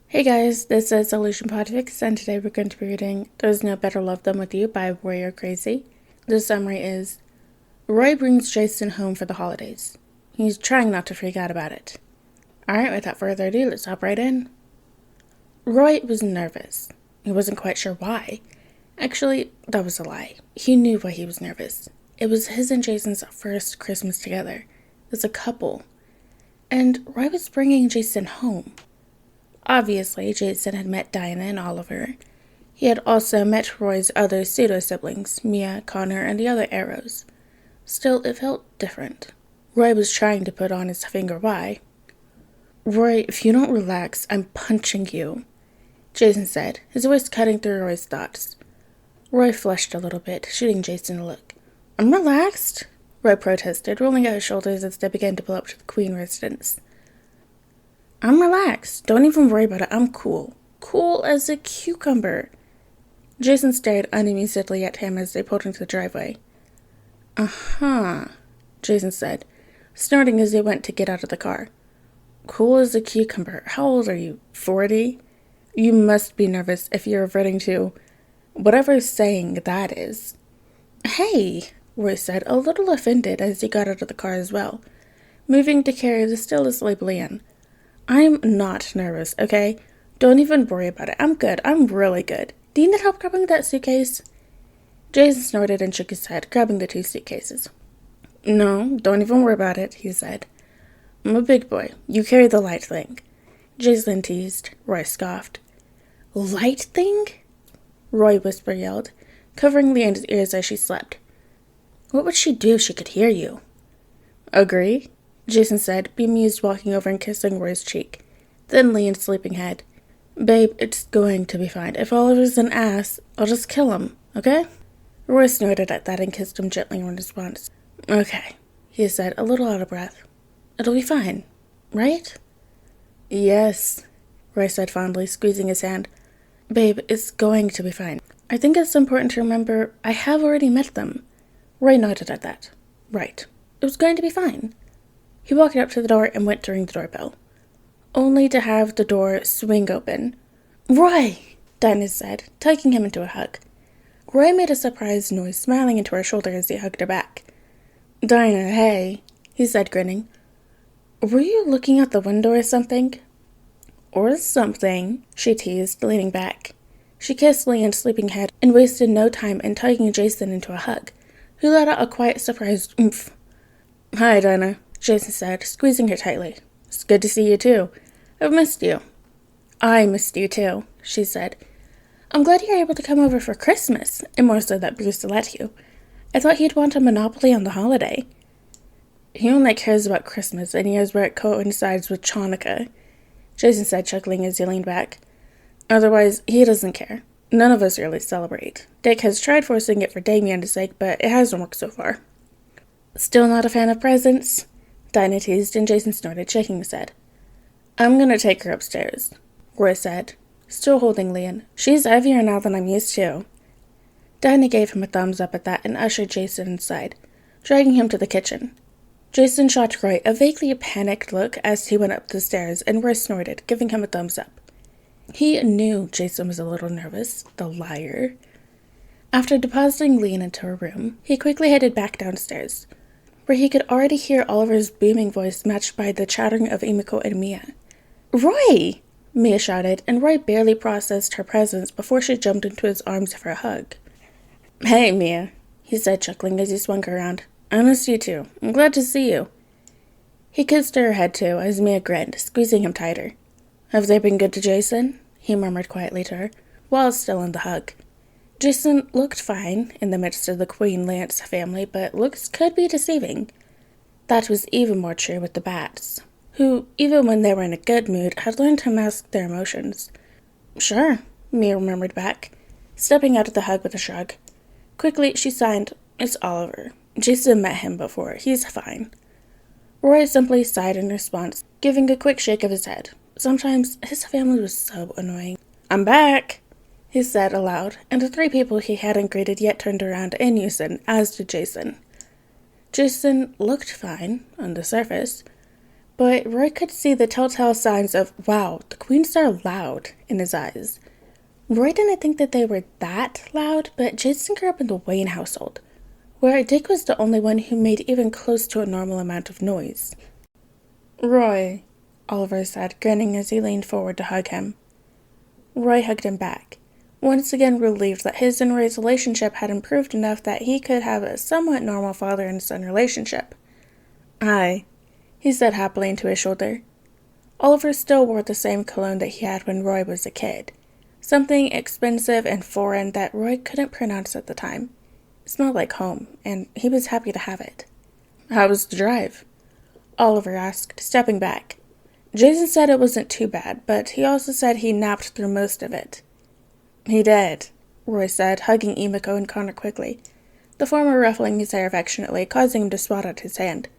Hey guys, this is Solution Podfic, and today we're going to be reading There's No Better Love Than With You by Warrior Crazy. The summary is, Roy brings Jason home for the holidays. He's trying not to freak out about it. Alright, without further ado, let's hop right in. Roy was nervous. He wasn't quite sure why. Actually, that was a lie. He knew why he was nervous. It was his and Jason's first Christmas together, as a couple. And Roy was bringing Jason home. Obviously, Jason had met Diana and Oliver. He had also met Roy's other pseudo-siblings, Mia, Connor, and the other Arrows. Still, it felt different. Roy was trying to put on his finger why. "Roy, if you don't relax, I'm punching you," Jason said, his voice cutting through Roy's thoughts. Roy flushed a little bit, shooting Jason a look. "I'm relaxed," Roy protested, rolling out his shoulders as they began to pull up to the Queen residence. "I'm relaxed. Don't even worry about it. I'm cool. Cool as a cucumber." Jason stared unamusedly at him as they pulled into the driveway. "Uh-huh," Jason said, snorting as they went to get out of the car. "Cool as a cucumber. How old are you? 40? You must be nervous if you're reverting to whatever saying that is." "Hey," Roy said, a little offended as he got out of the car as well, moving to carry the still asleep Leanne. "I'm not nervous, okay? Don't even worry about it. I'm good. I'm really good. Do you need help grabbing that suitcase?" Jason snorted and shook his head, grabbing the two suitcases. "No, don't even worry about it," he said. "I'm a big boy. You carry the light thing." Jason teased. Roy scoffed. "Light thing?" Roy whisper yelled, covering Leanne's ears as she slept. "What would she do if she could hear you?" "Agree?" Jason said, bemused, walking over and kissing Roy's cheek. Then Leanne's sleeping head. "Babe, it's going to be fine. If Oliver's an ass, I'll just kill him, okay?" Roy snorted at that and kissed him gently in response. "Okay," he said, a little out of breath. "It'll be fine, right?" "Yes," Roy said fondly, squeezing his hand. "Babe, it's going to be fine. I think it's important to remember I have already met them." Roy nodded at that. "Right. It was going to be fine." He walked up to the door and went to ring the doorbell, only to have the door swing open. "Roy!" Dinah said, tugging him into a hug. Roy made a surprised noise, smiling into her shoulder as he hugged her back. "Dinah, hey," he said, grinning. "Were you looking out the window or something?" "Or something," she teased, leaning back. She kissed Leanne's sleeping head and wasted no time in tugging Jason into a hug, who let out a quiet, surprised oomph. "Hi, Dinah," Jason said, squeezing her tightly. "It's good to see you, too. I've missed you." "I missed you, too," she said. "I'm glad you're able to come over for Christmas, and more so that Bruce let you. I thought he'd want a monopoly on the holiday." "He only cares about Christmas and years where it coincides with Chanukah," Jason said, chuckling as he leaned back. "Otherwise, he doesn't care. None of us really celebrate. Dick has tried forcing it for Damien's sake, but it hasn't worked so far." "Still not a fan of presents?" Dinah teased, and Jason snorted, shaking his head. "I'm gonna take her upstairs," Roy said, still holding Leanne. "She's heavier now than I'm used to." Dinah gave him a thumbs up at that and ushered Jason inside, dragging him to the kitchen. Jason shot Roy a vaguely panicked look as he went up the stairs, and Roy snorted, giving him a thumbs up. He knew Jason was a little nervous, the liar. After depositing Leanne into her room, he quickly headed back downstairs, where he could already hear Oliver's booming voice matched by the chattering of Emiko and Mia. "Roy!" Mia shouted, and Roy barely processed her presence before she jumped into his arms for a hug. "Hey, Mia," he said, chuckling as he swung her around. "I missed you too. I'm glad to see you." He kissed her head too, as Mia grinned, squeezing him tighter. "Have they been good to Jason?" he murmured quietly to her, while still in the hug. Jason looked fine in the midst of the Queen Lance family, but looks could be deceiving. That was even more true with the Bats, who, even when they were in a good mood, had learned to mask their emotions. "Sure," Mia murmured back, stepping out of the hug with a shrug. Quickly, she signed, "It's Oliver. Jason met him before. He's fine." Roy simply sighed in response, giving a quick shake of his head. Sometimes his family was so annoying. "I'm back," he said aloud, and the three people he hadn't greeted yet turned around in unison, as did Jason. Jason looked fine, on the surface, But Roy could see the telltale signs of, wow, the queens are loud in his eyes. Roy didn't think that they were that loud, but Jason grew up in the Wayne household, where Dick was the only one who made even close to a normal amount of noise. "Roy," Oliver said, grinning as he leaned forward to hug him. Roy hugged him back, once again relieved that his and Roy's relationship had improved enough that he could have a somewhat normal father and son relationship. "Hi," he said happily into his shoulder. Oliver still wore the same cologne that he had when Roy was a kid. Something expensive and foreign that Roy couldn't pronounce at the time. It smelled like home, and he was happy to have it. "How was the drive?" Oliver asked, stepping back. Jason said it wasn't too bad, but he also said he napped through most of it. "He did," Roy said, hugging Emiko and Connor quickly, the former ruffling his hair affectionately, causing him to swat at his hand.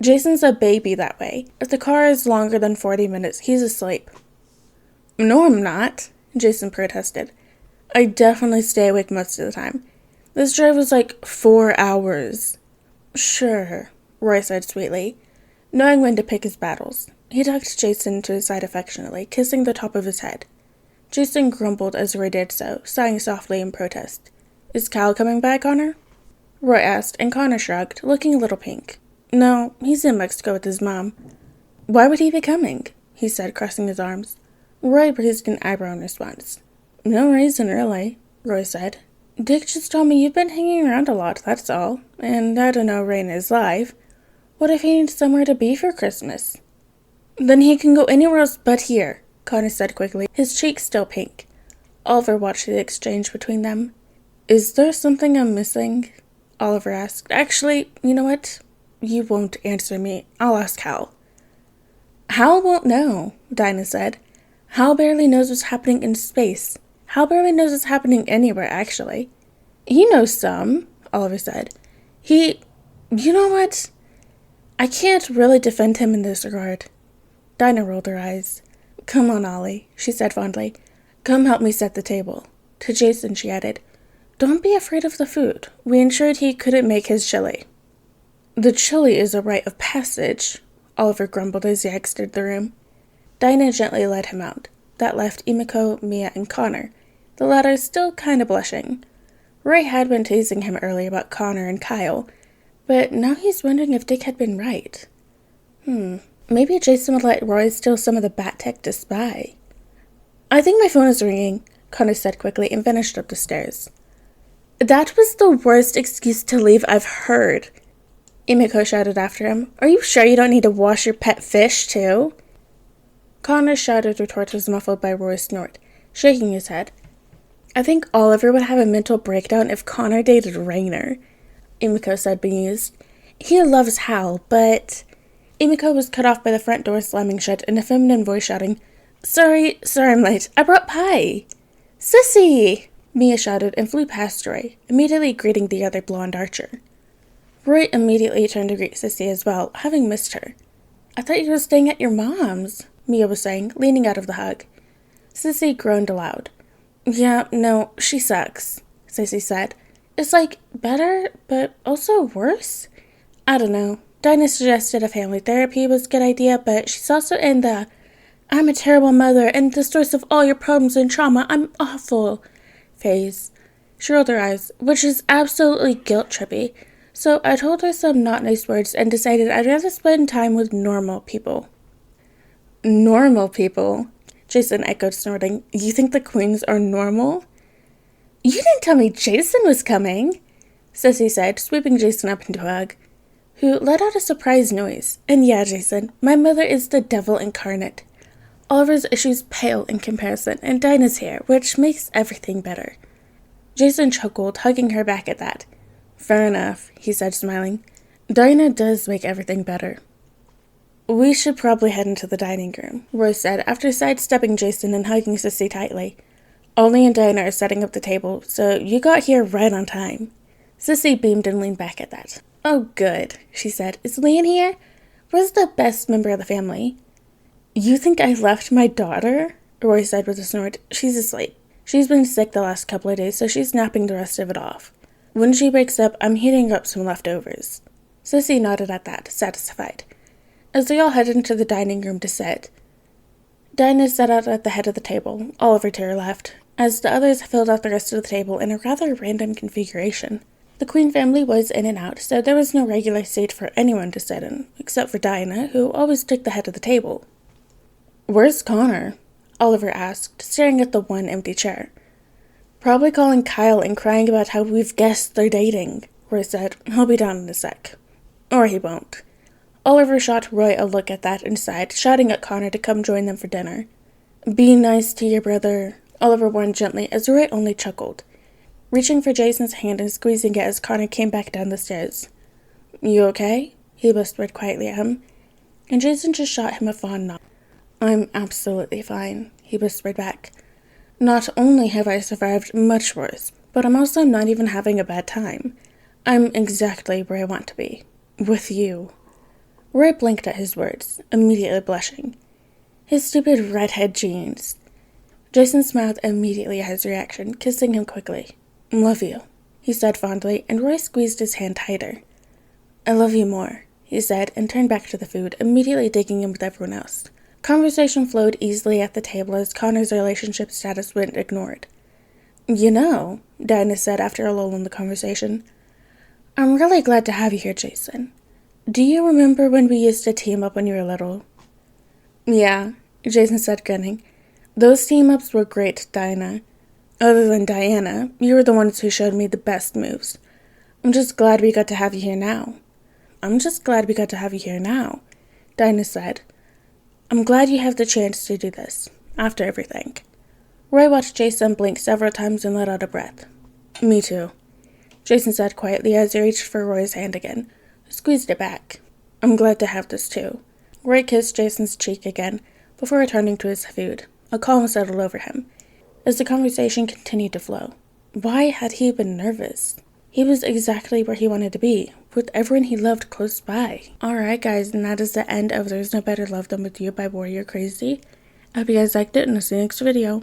"Jason's a baby that way. If the car is longer than 40 minutes, he's asleep." "No, I'm not," Jason protested. "I definitely stay awake most of the time. This drive was like 4 hours. "Sure," Roy said sweetly, knowing when to pick his battles. He tucked Jason to his side affectionately, kissing the top of his head. Jason grumbled as Roy did so, sighing softly in protest. "Is Cal coming back, Connor?" Roy asked, and Connor shrugged, looking a little pink. "No, he's in Mexico with his mom." "Why would he be coming?" he said, crossing his arms. Roy raised an eyebrow in response. "No reason, really," Roy said. "Dick just told me you've been hanging around a lot, that's all. And I don't know Rain is live. What if he needs somewhere to be for Christmas?" "Then he can go anywhere else but here," Connor said quickly, his cheeks still pink. Oliver watched the exchange between them. "Is there something I'm missing?" Oliver asked. "Actually, you know what? You won't answer me. I'll ask Hal." "Hal won't know," Dinah said. "Hal barely knows what's happening in space. Hal barely knows what's happening anywhere, actually." "He knows some," Oliver said. You know what? I can't really defend him in this regard." Dinah rolled her eyes. "Come on, Ollie," she said fondly. "Come help me set the table." To Jason, she added, "Don't be afraid of the food. We ensured he couldn't make his chili." "The chili is a rite of passage," Oliver grumbled as he exited the room. Dinah gently led him out. That left Emiko, Mia, and Connor, the latter still kind of blushing. Roy had been teasing him earlier about Connor and Kyle, but now he's wondering if Dick had been right. Maybe Jason would let Roy steal some of the bat tech to spy. "I think my phone is ringing," Connor said quickly and vanished up the stairs. "That was the worst excuse to leave I've heard," Emiko shouted after him. "Are you sure you don't need to wash your pet fish, too?" Connor's shouted retort was muffled by Roy's snort, shaking his head. "I think Oliver would have a mental breakdown if Connor dated Rainer," Emiko said, bemused. "He loves Hal, but—" Emiko was cut off by the front door slamming shut and a feminine voice shouting, Sorry I'm late. I brought pie." "Sissy!" Mia shouted and flew past Roy, immediately greeting the other blonde archer. Roy immediately turned to greet Sissy as well, having missed her. "I thought you were staying at your mom's," Mia was saying, leaning out of the hug. Sissy groaned aloud. "Yeah, no, she sucks," Sissy said. "It's like better, but also worse? I don't know. Dinah suggested a family therapy was a good idea, but she's also in the I'm a terrible mother and the source of all your problems and trauma. I'm awful phase. She rolled her eyes, which is absolutely guilt-trippy. So I told her some not nice words and decided I'd rather spend time with normal people." "Normal people?" Jason echoed, snorting. "You think the queens are normal?" "You didn't tell me Jason was coming," Sissy said, sweeping Jason up into a hug, who let out a surprised noise. "And yeah, Jason, my mother is the devil incarnate. Oliver's issues pale in comparison, and Dinah's here, which makes everything better." Jason chuckled, hugging her back at that. "Fair enough," he said, smiling. "Dinah does make everything better." "We should probably head into the dining room," Roy said, after sidestepping Jason and hugging Sissy tightly. "Ollie and Dinah are setting up the table, so you got here right on time." Sissy beamed and leaned back at that. "Oh, good," she said. "Is Leanne here? Where's the best member of the family?" "You think I left my daughter?" Roy said with a snort. "She's asleep. She's been sick the last couple of days, so she's napping the rest of it off. When she wakes up, I'm heating up some leftovers." Sissy nodded at that, satisfied. as they all headed into the dining room to sit. Dinah sat out at the head of the table, Oliver to her left, as the others filled out the rest of the table in a rather random configuration. The Queen family was in and out, so there was no regular seat for anyone to sit in, except for Dinah, who always took the head of the table. "Where's Connor?" Oliver asked, staring at the one empty chair. "Probably calling Kyle and crying about how we've guessed they're dating," Roy said. "He'll be down in a sec. Or he won't." Oliver shot Roy a look at that and sighed, shouting at Connor to come join them for dinner. "Be nice to your brother," Oliver warned gently as Roy only chuckled, reaching for Jason's hand and squeezing it as Connor came back down the stairs. "You okay?" he whispered quietly at him, and Jason just shot him a fond nod. "I'm absolutely fine," he whispered back. "Not only have I survived much worse, but I'm also not even having a bad time. I'm exactly where I want to be. With you." Roy blinked at his words, immediately blushing. His stupid redhead jeans. Jason smiled immediately at his reaction, kissing him quickly. "Love you," he said fondly, and Roy squeezed his hand tighter. "I love you more," he said, and turned back to the food, immediately digging in with everyone else. Conversation flowed easily at the table as Connor's relationship status went ignored. "You know," Dinah said after a lull in the conversation, "I'm really glad to have you here, Jason. Do you remember when we used to team up when you were little?" "Yeah," Jason said, grinning. "Those team-ups were great, Dinah. Other than Diana, you were the ones who showed me the best moves. I'm just glad we got to have you here now." "I'm just glad we got to have you here now," Dinah said. "I'm glad you have the chance to do this, after everything." Roy watched Jason blink several times and let out a breath. "Me too," Jason said quietly as he reached for Roy's hand again, squeezed it back. "I'm glad to have this too." Roy kissed Jason's cheek again before returning to his food. A calm settled over him as the conversation continued to flow. Why had he been nervous? He was exactly where he wanted to be, with everyone he loved close by. Alright guys, and that is the end of There's No Better Love Than With You by Warrior Crazy. I hope you guys liked it, and I'll see you next video.